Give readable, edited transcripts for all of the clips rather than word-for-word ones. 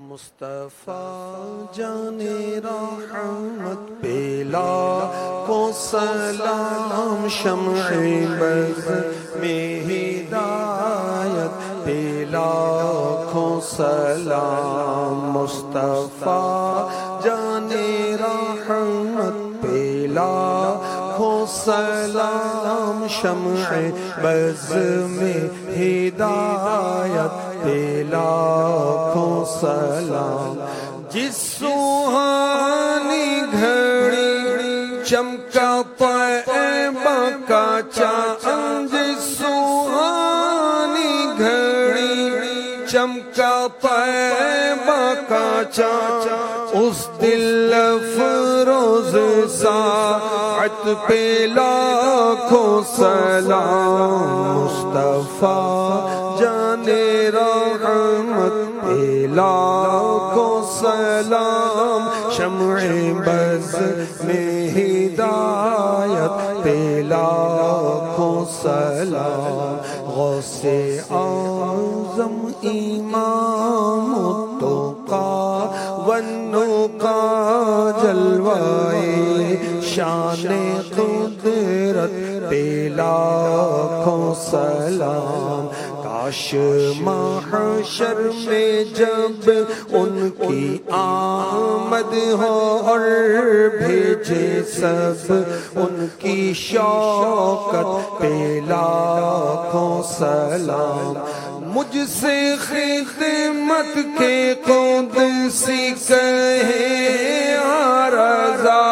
مصطفیٰ جان رحمت پہ لاکھوں سلام، شمع بز میں ہدایت پہ لاکھوں سلام، مصطفیٰ جان رحمت پہ لاکھوں سلام، شمع بز میں ہدایت پہ لاکھوں سلام۔ جس سوہانی گھڑی چمکا طیبہ کا چاند، جس سوہانی گھڑی چمکا طیبہ کا چاند، اس دل افروز ساعت پہ لاکھوں سلام، مصطفیٰ جان رحمت پہ لاکھوں سلام، شمع بز میں ہدایت پہ لاکھوں سلام۔ غوث اعظم امام التقیٰ والنقیٰ، جلوائے شان قدرت پہ لاکھوں سلام۔ کاش محشر میں جب ان کی آمد ہو اور بھیجے سب ان کی شوکت پہ لاکھوں سلام۔ مجھ سے خدمت کے قدسی کہے رضا،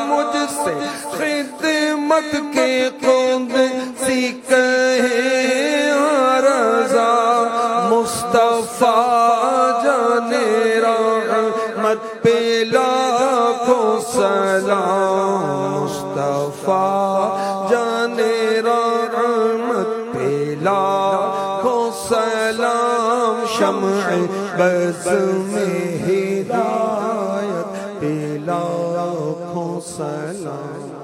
مجھ سے خدمت کے قدسی کہے رضا، مصطفیٰ جان رحمت پہ لاکھوں سلام، مصطفیٰ جان رحمت پہ لاکھوں سلام، شمع بز میں ہدایت پہ لاکھوں سلام۔